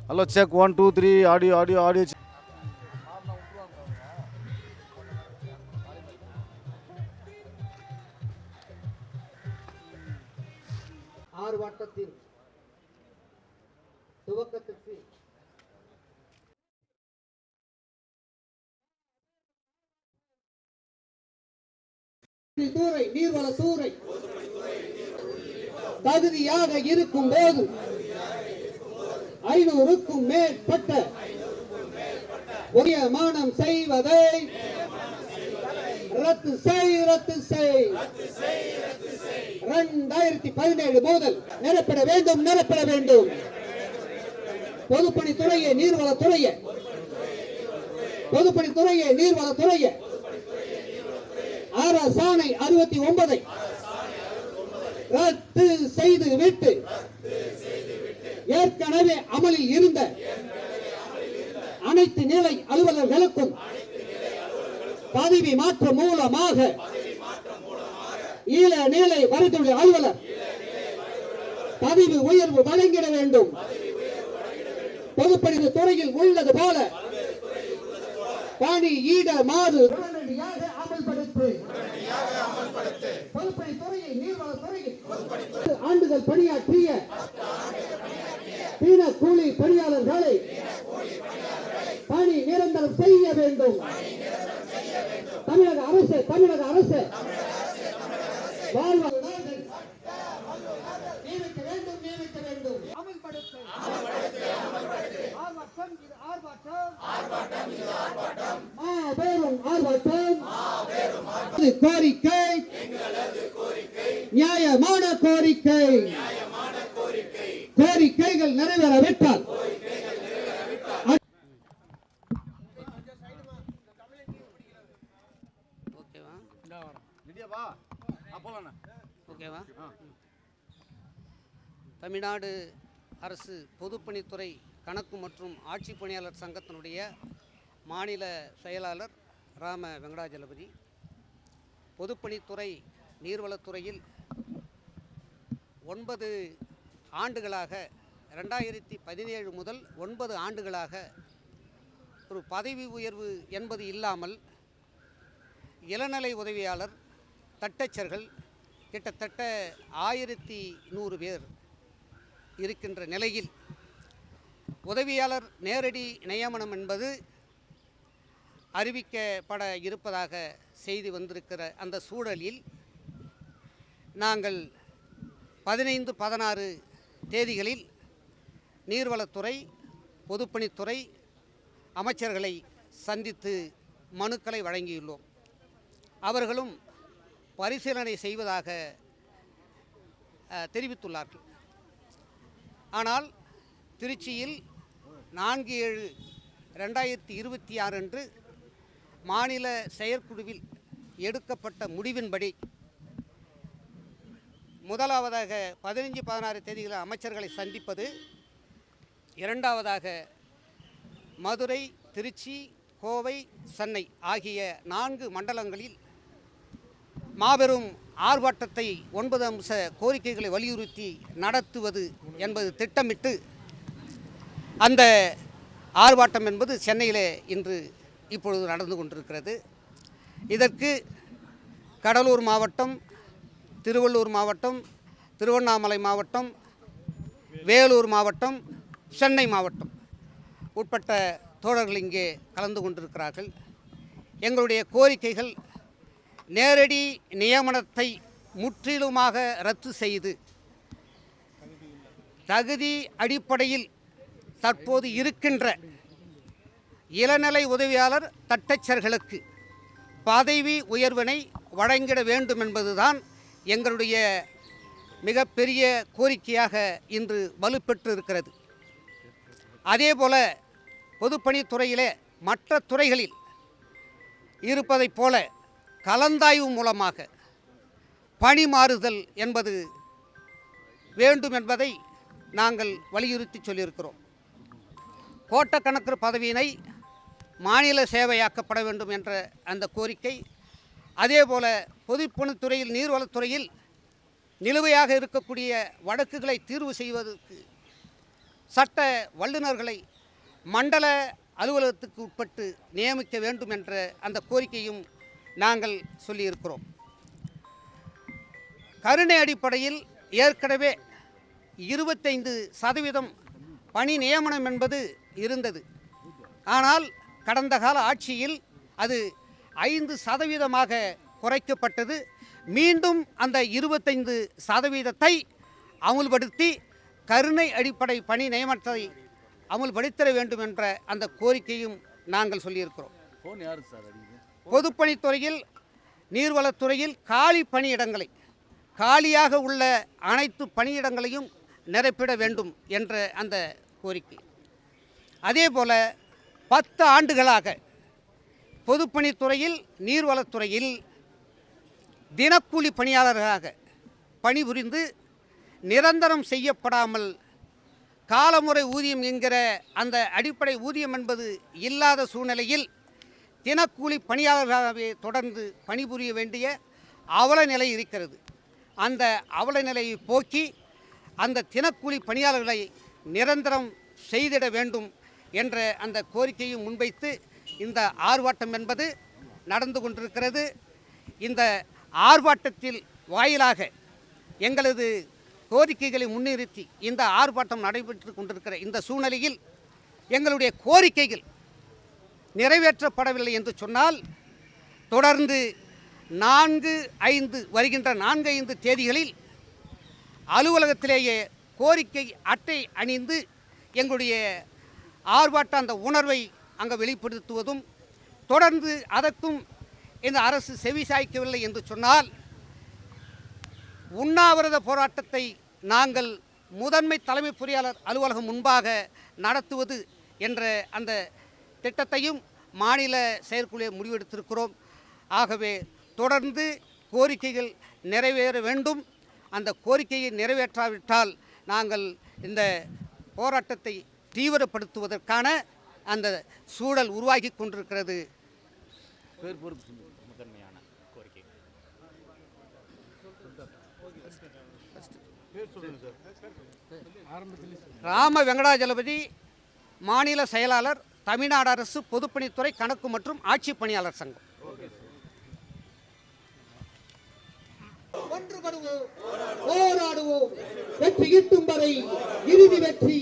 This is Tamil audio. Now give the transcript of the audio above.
Hello check 1 2 3 audio audio audio. ஆர்ப்பாட்டத்தின் துவக்கத்திற்கு நீர்வளத்துறை தகுதியாக இருக்கும் போது 500க்கும் மேற்பட்ட மானம் செய்வதை ரத்து செய் 2017 முதல் நிரப்பட வேண்டும். பொதுப்பணித்துறையை நீர்வளத்துறையை அரசாணை 69 ரத்து செய்து விட்டு ஏற்கனவே அமலில் இருந்த அனைத்து நிலை அலுவலர்களுக்கும் பதவி மாற்றம் மூலமாக இளநிலை வரைத்துறை அலுவலர் பதவி உயர்வு வழங்கிட வேண்டும். பொதுப்பணித்துறை துறையில் உள்ளது போல பணியிட மாறு அமல்படுத்து. பொதுப்பணித்துறையை நீர்வளத்துறையில் ஆண்டுகள் பணியாற்றிய பிற கூலி பணியாளர்களை பணி நிரந்தரம் செய்ய வேண்டும். தமிழக அரசு வாழ்வாதாரங்கள் நியமிக்க வேண்டும். அமல்படுத்து. மாபெரும் ஆர்ப்பாட்டம். கோரிக்கை நியாயமான கோரிக்கைகள் நிறைவேறவிட்டால் தமிழ்நாடு அரசு பொதுப்பணித்துறை கணக்கு மற்றும் ஆட்சி பணியாளர் சங்கத்தினுடைய மாநில செயலாளர் ராம வெங்கடாஜலபதி. பொதுப்பணித்துறை நீர்வளத்துறையில் 9 ஆண்டுகளாக 2017 முதல் 9 ஆண்டுகளாக ஒரு பதவி உயர்வு என்பது இல்லாமல் இளநிலை உதவியாளர் தட்டச்சர்கள் கிட்டத்தட்ட 1100 பேர் இருக்கின்ற நிலையில் உதவியாளர் நேரடி நியமனம் என்பது அறிவிக்கப்பட இருப்பதாக செய்தி வந்திருக்கிற அந்த சூழலில் நாங்கள் 15, 16 தேதிகளில் நீர்வளத்துறை பொதுப்பணித்துறை அமைச்சர்களை சந்தித்து மனுக்களை வழங்கியுள்ளோம். அவர்களும் பரிசீலனை செய்வதாக தெரிவித்துள்ளார்கள். ஆனால் திருச்சியில் 4/7/2026 அன்று மாநில செயற்குழுவில் எடுக்கப்பட்ட முடிவின்படி முதலாவதாக 15, 16 தேதிகளில் அமைச்சர்களை சந்திப்பது, இரண்டாவதாக மதுரை, திருச்சி, கோவை, சென்னை ஆகிய 4 மண்டலங்களில் மாபெரும் ஆர்ப்பாட்டத்தை 9 அம்ச கோரிக்கைகளை வலியுறுத்தி நடத்துவது என்பது திட்டமிட்டு அந்த ஆர்ப்பாட்டம் என்பது சென்னையிலே இப்பொழுது நடந்து கொண்டிருக்கிறது. இதற்கு கடலூர் மாவட்டம், திருவள்ளூர் மாவட்டம், திருவண்ணாமலை மாவட்டம், வேலூர் மாவட்டம், சென்னை மாவட்டம் உட்பட்ட தோழர்கள் இங்கே கலந்து கொண்டிருக்கிறார்கள். எங்களுடைய கோரிக்கைகள் நேரடி நியமனத்தை முற்றிலுமாக ரத்து செய்து தகுதி அடிப்படையில் தற்போது இருக்கின்ற இளநிலை உதவியாளர் தட்டச்சர்களுக்கு பதவி உயர்வினை வழங்கிட வேண்டும் என்பதுதான் எங்களுடைய மிகப்பெரிய கோரிக்கையாக இன்று வலுப்பெற்று இருக்கிறது. அதேபோல பொதுப்பணித்துறையிலே மற்ற துறைகளில் இருப்பதைப் போல கலந்தாய்வு மூலமாக பணி மாறுதல் என்பது வேண்டும் என்பதை நாங்கள் வலியுறுத்தி சொல்லியிருக்கிறோம். கோட்டக்கணக்கு பதவியினை மாநில சேவையாக்கப்பட வேண்டும் என்ற அந்த கோரிக்கை, அதேபோல பொதுப்பணித்துறையில் நீர்வளத்துறையில் நிலுவையாக இருக்கக்கூடிய வழக்குகளை தீர்வு செய்வதற்கு சட்ட வல்லுநர்களை மண்டல அலுவலகத்துக்கு உட்பட்டு நியமிக்க வேண்டும் என்ற அந்த கோரிக்கையும் நாங்கள் சொல்லியிருக்கிறோம். கருணை அடிப்படையில் ஏற்கனவே 25% பணி நியமனம் என்பது இருந்தது. ஆனால் கடந்த கால ஆட்சியில் அது 5% குறைக்கப்பட்டது. மீண்டும் அந்த 25% அமுல்படுத்தி கருணை அடிப்படை பணி நியமனத்தை அமுல்படுத்த வேண்டும் என்ற அந்த கோரிக்கையும் நாங்கள் சொல்லியிருக்கிறோம். பொதுப்பணித்துறையில் நீர்வளத்துறையில் காலி பணியிடங்களை காலியாக உள்ள அனைத்து பணியிடங்களையும் நிரப்பிட வேண்டும் என்ற அந்த கோரிக்கை. அதேபோல் 10 ஆண்டுகளாக பொதுப்பணித்துறையில் நீர்வளத்துறையில் தினக்கூலி பணியாளர்களாக பணிபுரிந்து நிரந்தரம் செய்யப்படாமல் காலமுறை ஊதியம் என்கிற அந்த அடிப்படை ஊதியம் என்பது இல்லாத சூழ்நிலையில் தினக்கூலி பணியாளர்களாகவே தொடர்ந்து பணிபுரிய வேண்டிய அவல நிலை இருக்கிறது. அந்த அவல நிலையை போக்கி அந்த தினக்கூலி பணியாளர்களை நிரந்தரம் செய்திட வேண்டும் என்ற அந்த கோரிக்கையை முன்வைத்து இந்த ஆர்ப்பாட்டம் என்பது நடந்து கொண்டிருக்கிறது. இந்த ஆர்ப்பாட்டத்தில் வாயிலாக எங்களது கோரிக்கைகளை முன்னிறுத்தி இந்த ஆர்ப்பாட்டம் நடைபெற்று கொண்டிருக்கிற இந்த சூழ்நிலையில் எங்களுடைய கோரிக்கைகள் நிறைவேற்றப்படவில்லை என்று சொன்னால் தொடர்ந்து 4-5 வருகின்ற 4-5 தேதிகளில் அலுவலகத்திலேயே கோரிக்கை அட்டை அணிந்து எங்களுடைய ஆர்ப்பாட்ட அந்த உணர்வை அங்கே வெளிப்படுத்துவதும் தொடர்ந்து அதற்கும் இந்த அரசு செவிசாய்க்கவில்லை என்று சொன்னால் உண்ணாவிரத போராட்டத்தை நாங்கள் முதன்மை தலைமை பொறியாளர் அலுவலகம் முன்பாக நடத்துவது என்ற அந்த திட்டத்தையும் மாநில செயற்குழு முடிவெடுத்திருக்கிறோம். ஆகவே தொடர்ந்து கோரிக்கைகள் நிறைவேற வேண்டும். அந்த கோரிக்கையை நிறைவேற்றாவிட்டால் நாங்கள் இந்த போராட்டத்தை தீவிரப்படுத்துவதற்கான அந்த சூழல் உருவாகி கொண்டிருக்கிறது. ராம வெங்கடாஜலபதி, மாநில செயலாளர், தமிழ்நாடு அரசு பொதுப்பணித்துறை கணக்கு மற்றும் ஆட்சி பணியாளர் சங்கம். ஒன்றுபடுவோம், போராடுவோம், வெற்றி கிட்டும் வரை இறுதி வெற்றி.